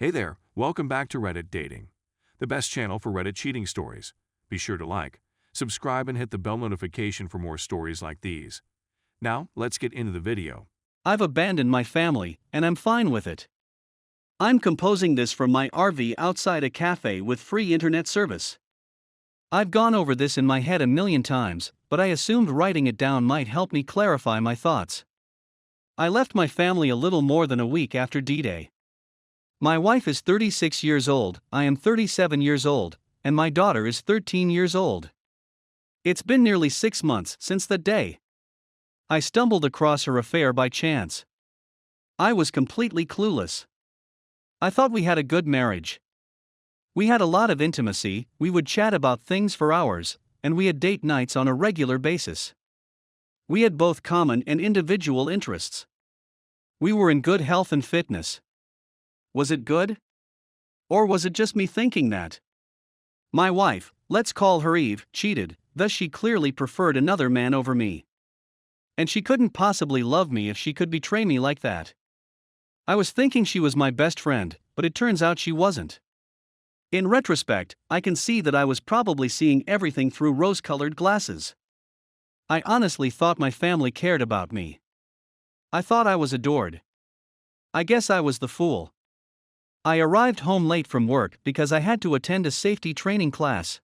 Hey there, welcome back to Reddit Dating, the best channel for Reddit cheating stories. Be sure to like, subscribe, and hit the bell notification for more stories like these. Now, let's get into the video. I've abandoned my family, and I'm fine with it. I'm composing this from my RV outside a cafe with free internet service. I've gone over this in my head a million times, but I assumed writing it down might help me clarify my thoughts. I left my family a little more than a week after D-Day. My wife is 36 years old, I am 37 years old, and my daughter is 13 years old. It's been nearly 6 months since that day. I stumbled across her affair by chance. I was completely clueless. I thought we had a good marriage. We had a lot of intimacy, we would chat about things for hours, and we had date nights on a regular basis. We had both common and individual interests. We were in good health and fitness. Was it good? Or was it just me thinking that? My wife, let's call her Eve, cheated, thus she clearly preferred another man over me. And she couldn't possibly love me if she could betray me like that. I was thinking she was my best friend, but it turns out she wasn't. In retrospect, I can see that I was probably seeing everything through rose-colored glasses. I honestly thought my family cared about me. I thought I was adored. I guess I was the fool. I arrived home late from work because I had to attend a safety training class.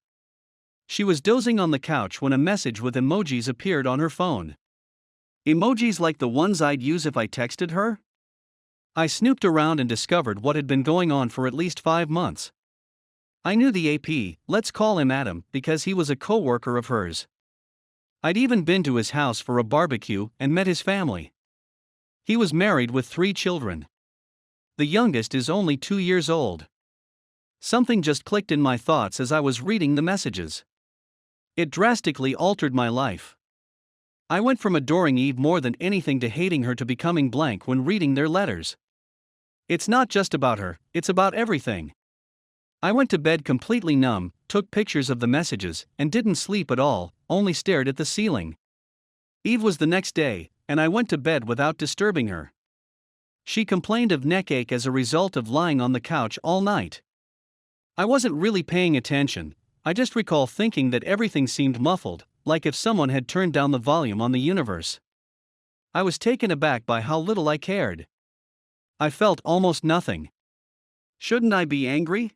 She was dozing on the couch when a message with emojis appeared on her phone. Emojis like the ones I'd use if I texted her? I snooped around and discovered what had been going on for at least 5 months. I knew the AP, let's call him Adam, because he was a co-worker of hers. I'd even been to his house for a barbecue and met his family. He was married with 3 children. The youngest is only 2 years old. Something just clicked in my thoughts as I was reading the messages. It drastically altered my life. I went from adoring Eve more than anything to hating her to becoming blank when reading their letters. It's not just about her, it's about everything. I went to bed completely numb, took pictures of the messages, and didn't sleep at all, only stared at the ceiling. Eve was the next day, and I went to bed without disturbing her. She complained of neck ache as a result of lying on the couch all night. I wasn't really paying attention, I just recall thinking that everything seemed muffled, like if someone had turned down the volume on the universe. I was taken aback by how little I cared. I felt almost nothing. Shouldn't I be angry?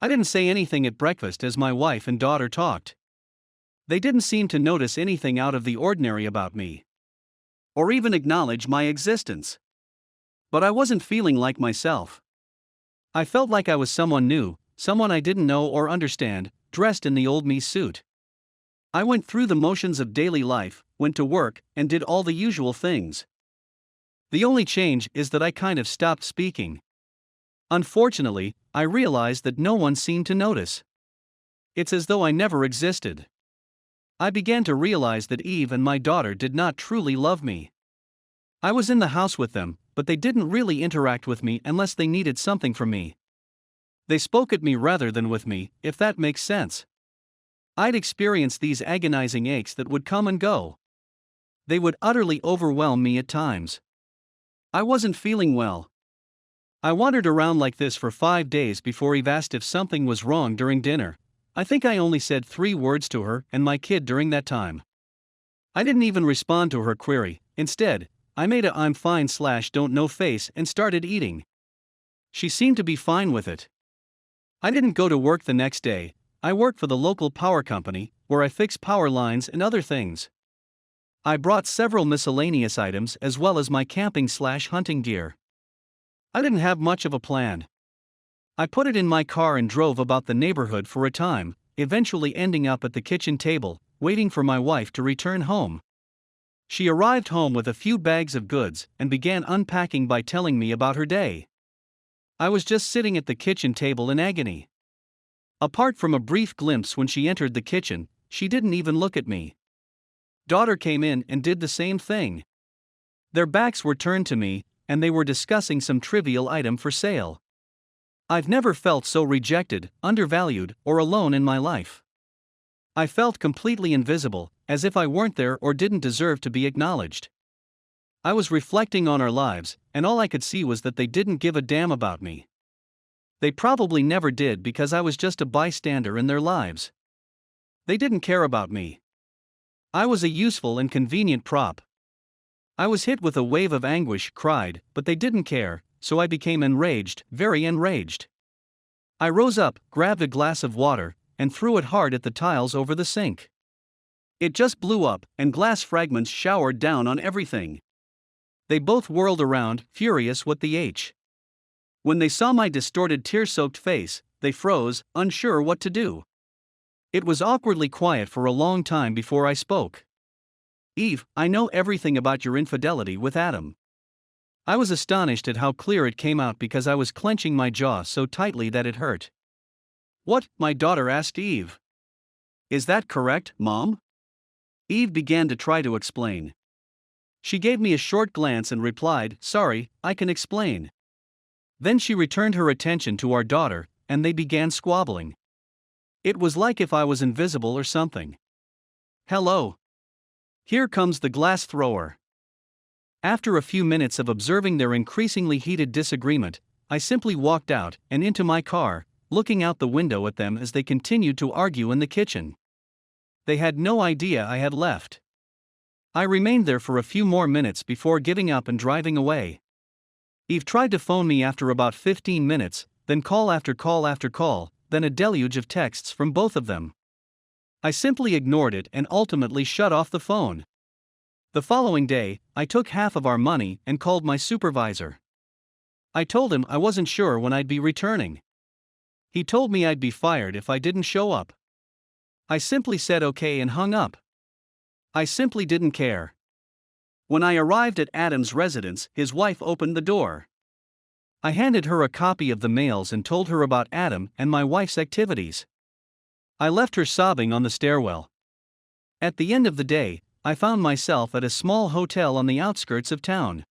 I didn't say anything at breakfast as my wife and daughter talked. They didn't seem to notice anything out of the ordinary about me. Or even acknowledge my existence. But I wasn't feeling like myself. I felt like I was someone new, someone I didn't know or understand, dressed in the old me suit. I went through the motions of daily life, went to work, and did all the usual things. The only change is that I kind of stopped speaking. Unfortunately, I realized that no one seemed to notice. It's as though I never existed. I began to realize that Eve and my daughter did not truly love me. I was in the house with them, but they didn't really interact with me unless they needed something from me. They spoke at me rather than with me, if that makes sense. I'd experienced these agonizing aches that would come and go. They would utterly overwhelm me at times. I wasn't feeling well. I wandered around like this for 5 days before Eve asked if something was wrong during dinner. I think I only said 3 words to her and my kid during that time. I didn't even respond to her query. Instead, I made a "I'm fine" / "don't know" face and started eating. She seemed to be fine with it. I didn't go to work the next day. I work for the local power company, where I fix power lines and other things. I brought several miscellaneous items as well as my camping / hunting gear. I didn't have much of a plan. I put it in my car and drove about the neighborhood for a time, eventually ending up at the kitchen table, waiting for my wife to return home. She arrived home with a few bags of goods and began unpacking by telling me about her day. I was just sitting at the kitchen table in agony. Apart from a brief glimpse when she entered the kitchen, she didn't even look at me. Daughter came in and did the same thing. Their backs were turned to me, and they were discussing some trivial item for sale. I've never felt so rejected, undervalued, or alone in my life. I felt completely invisible, as if I weren't there or didn't deserve to be acknowledged. I was reflecting on our lives, and all I could see was that they didn't give a damn about me. They probably never did because I was just a bystander in their lives. They didn't care about me. I was a useful and convenient prop. I was hit with a wave of anguish, cried, but they didn't care, so I became enraged, very enraged. I rose up, grabbed a glass of water, and threw it hard at the tiles over the sink. It just blew up, and glass fragments showered down on everything. They both whirled around, furious what the H. When they saw my distorted tear-soaked face, they froze, unsure what to do. It was awkwardly quiet for a long time before I spoke. Eve, I know everything about your infidelity with Adam. I was astonished at how clear it came out because I was clenching my jaw so tightly that it hurt. What? My daughter asked Eve. Is that correct, Mom? Eve began to try to explain. She gave me a short glance and replied, sorry, I can explain. Then she returned her attention to our daughter, and they began squabbling. It was like if I was invisible or something. Hello. Here comes the glass thrower. After a few minutes of observing their increasingly heated disagreement, I simply walked out and into my car, looking out the window at them as they continued to argue in the kitchen. They had no idea I had left. I remained there for a few more minutes before giving up and driving away. Eve tried to phone me after about 15 minutes, then call after call after call, then a deluge of texts from both of them. I simply ignored it and ultimately shut off the phone. The following day, I took half of our money and called my supervisor. I told him I wasn't sure when I'd be returning. He told me I'd be fired if I didn't show up. I simply said okay and hung up. I simply didn't care. When I arrived at Adam's residence, his wife opened the door. I handed her a copy of the mails and told her about Adam and my wife's activities. I left her sobbing on the stairwell. At the end of the day, I found myself at a small hotel on the outskirts of town.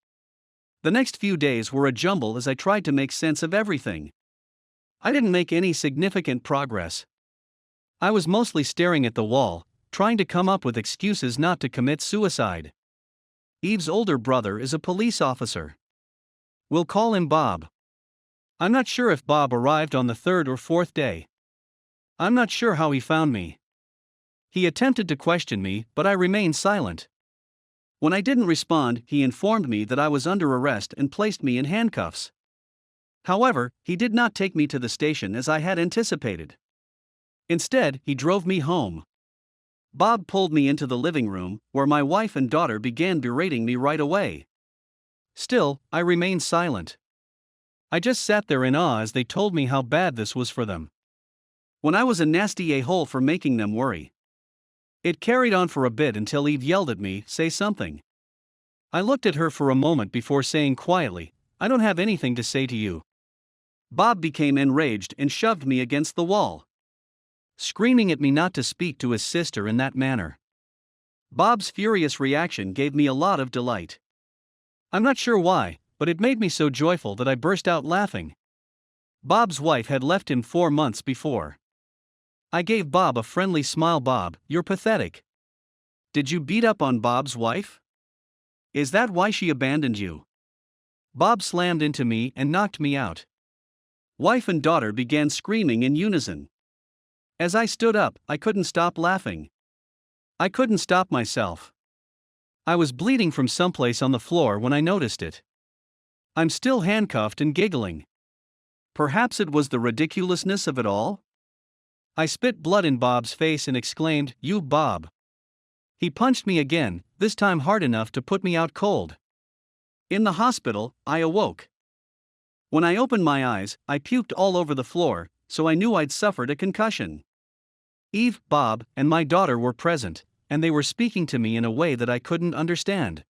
The next few days were a jumble as I tried to make sense of everything. I didn't make any significant progress. I was mostly staring at the wall, trying to come up with excuses not to commit suicide. Eve's older brother is a police officer. We'll call him Bob. I'm not sure if Bob arrived on the third or fourth day. I'm not sure how he found me. He attempted to question me, but I remained silent. When I didn't respond, he informed me that I was under arrest and placed me in handcuffs. However, he did not take me to the station as I had anticipated. Instead, he drove me home. Bob pulled me into the living room, where my wife and daughter began berating me right away. Still, I remained silent. I just sat there in awe as they told me how bad this was for them. When I was a nasty a-hole for making them worry. It carried on for a bit until Eve yelled at me, say something. I looked at her for a moment before saying quietly, I don't have anything to say to you. Bob became enraged and shoved me against the wall, screaming at me not to speak to his sister in that manner. Bob's furious reaction gave me a lot of delight. I'm not sure why, but it made me so joyful that I burst out laughing. Bob's wife had left him 4 months before. I gave Bob a friendly smile. Bob, you're pathetic. Did you beat up on Bob's wife? Is that why she abandoned you? Bob slammed into me and knocked me out. Wife and daughter began screaming in unison. As I stood up, I couldn't stop laughing. I couldn't stop myself. I was bleeding from someplace on the floor when I noticed it. I'm still handcuffed and giggling. Perhaps it was the ridiculousness of it all? I spit blood in Bob's face and exclaimed, You, Bob. He punched me again, this time hard enough to put me out cold. In the hospital, I awoke. When I opened my eyes, I puked all over the floor, so I knew I'd suffered a concussion. Eve, Bob, and my daughter were present, and they were speaking to me in a way that I couldn't understand.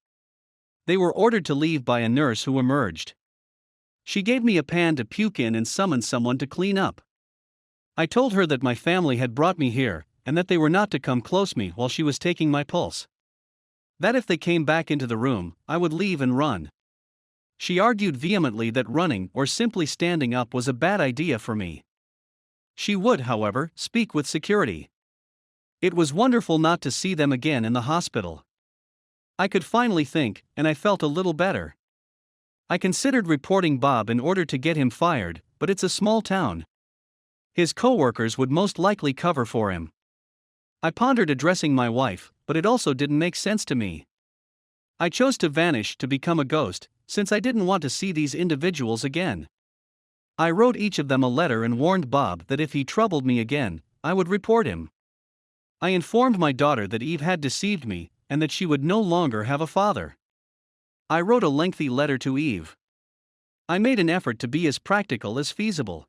They were ordered to leave by a nurse who emerged. She gave me a pan to puke in and summoned someone to clean up. I told her that my family had brought me here, and that they were not to come close me while she was taking my pulse. That if they came back into the room, I would leave and run. She argued vehemently that running or simply standing up was a bad idea for me. She would, however, speak with security. It was wonderful not to see them again in the hospital. I could finally think, and I felt a little better. I considered reporting Bob in order to get him fired, but it's a small town. His co-workers would most likely cover for him. I pondered addressing my wife, but it also didn't make sense to me. I chose to vanish, to become a ghost, since I didn't want to see these individuals again. I wrote each of them a letter and warned Bob that if he troubled me again, I would report him. I informed my daughter that Eve had deceived me, and that she would no longer have a father. I wrote a lengthy letter to Eve. I made an effort to be as practical as feasible.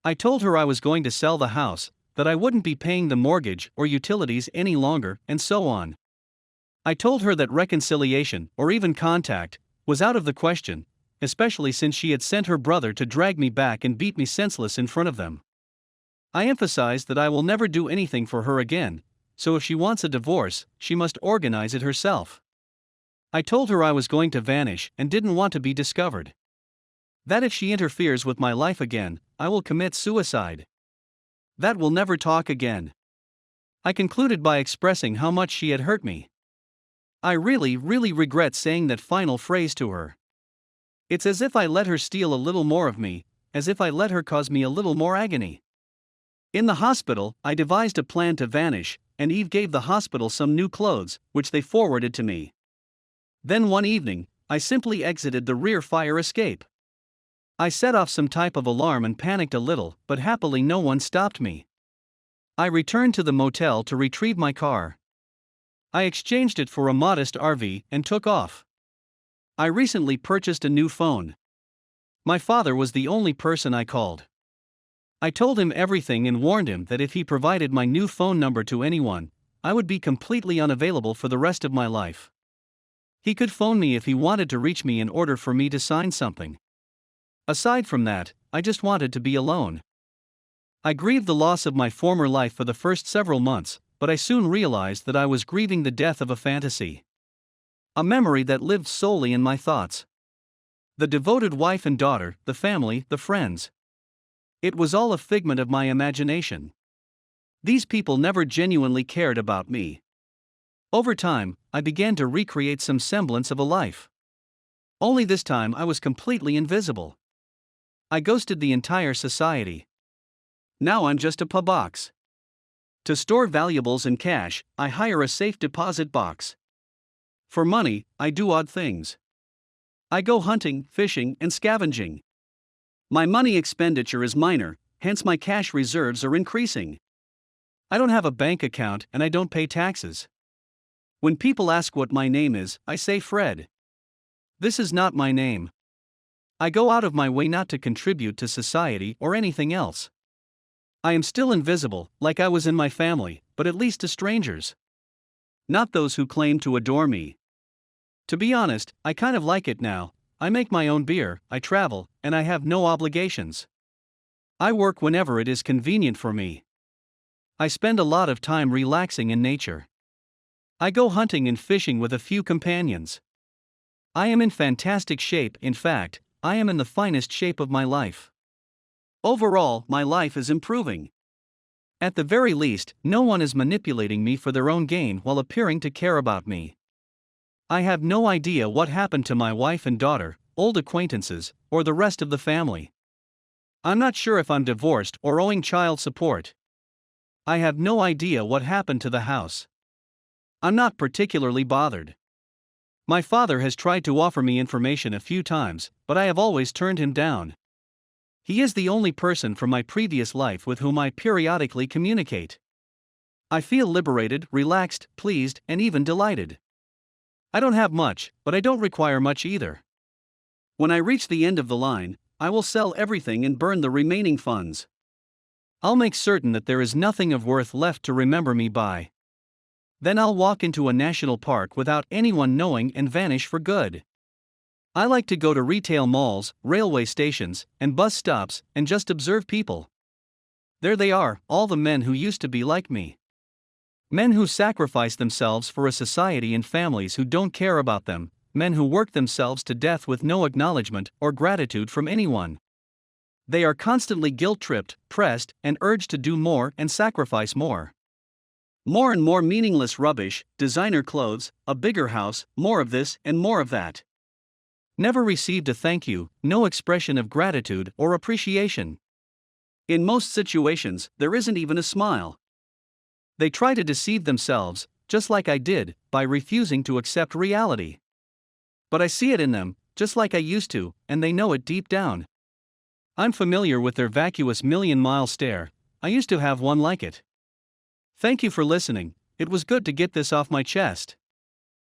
I told her I was going to sell the house, that I wouldn't be paying the mortgage or utilities any longer, and so on. I told her that reconciliation, or even contact, was out of the question, especially since she had sent her brother to drag me back and beat me senseless in front of them. I emphasized that I will never do anything for her again, so if she wants a divorce, she must organize it herself. I told her I was going to vanish and didn't want to be discovered. That if she interferes with my life again, I will commit suicide. That we'll never talk again. I concluded by expressing how much she had hurt me. I really regret saying that final phrase to her. It's as if I let her steal a little more of me, as if I let her cause me a little more agony. In the hospital, I devised a plan to vanish, and Eve gave the hospital some new clothes, which they forwarded to me. Then one evening, I simply exited the rear fire escape. I set off some type of alarm and panicked a little, but happily no one stopped me. I returned to the motel to retrieve my car. I exchanged it for a modest RV and took off. I recently purchased a new phone. My father was the only person I called. I told him everything and warned him that if he provided my new phone number to anyone, I would be completely unavailable for the rest of my life. He could phone me if he wanted to reach me in order for me to sign something. Aside from that, I just wanted to be alone. I grieved the loss of my former life for the first several months, but I soon realized that I was grieving the death of a fantasy. A memory that lived solely in my thoughts. The devoted wife and daughter, the family, the friends. It was all a figment of my imagination. These people never genuinely cared about me. Over time, I began to recreate some semblance of a life. Only this time I was completely invisible. I ghosted the entire society. Now I'm just a box. To store valuables and cash, I hire a safe deposit box. For money, I do odd things. I go hunting, fishing, and scavenging. My money expenditure is minor, hence my cash reserves are increasing. I don't have a bank account and I don't pay taxes. When people ask what my name is, I say Fred. This is not my name. I go out of my way not to contribute to society or anything else. I am still invisible, like I was in my family, but at least to strangers. Not those who claim to adore me. To be honest, I kind of like it now. I make my own beer, I travel, and I have no obligations. I work whenever it is convenient for me. I spend a lot of time relaxing in nature. I go hunting and fishing with a few companions. I am in fantastic shape, in fact, I am in the finest shape of my life. Overall, my life is improving. At the very least, no one is manipulating me for their own gain while appearing to care about me. I have no idea what happened to my wife and daughter, old acquaintances, or the rest of the family. I'm not sure if I'm divorced or owing child support. I have no idea what happened to the house. I'm not particularly bothered. My father has tried to offer me information a few times, but I have always turned him down. He is the only person from my previous life with whom I periodically communicate. I feel liberated, relaxed, pleased, and even delighted. I don't have much, but I don't require much either. When I reach the end of the line, I will sell everything and burn the remaining funds. I'll make certain that there is nothing of worth left to remember me by. Then I'll walk into a national park without anyone knowing and vanish for good. I like to go to retail malls, railway stations, and bus stops and just observe people. There they are, all the men who used to be like me. Men who sacrifice themselves for a society and families who don't care about them, men who work themselves to death with no acknowledgement or gratitude from anyone. They are constantly guilt-tripped, pressed, and urged to do more and sacrifice more. More and more meaningless rubbish, designer clothes, a bigger house, more of this and more of that. Never received a thank you, no expression of gratitude or appreciation. In most situations, there isn't even a smile. They try to deceive themselves, just like I did, by refusing to accept reality. But I see it in them, just like I used to, and they know it deep down. I'm familiar with their vacuous million-mile stare. I used to have one like it. Thank you for listening. It was good to get this off my chest.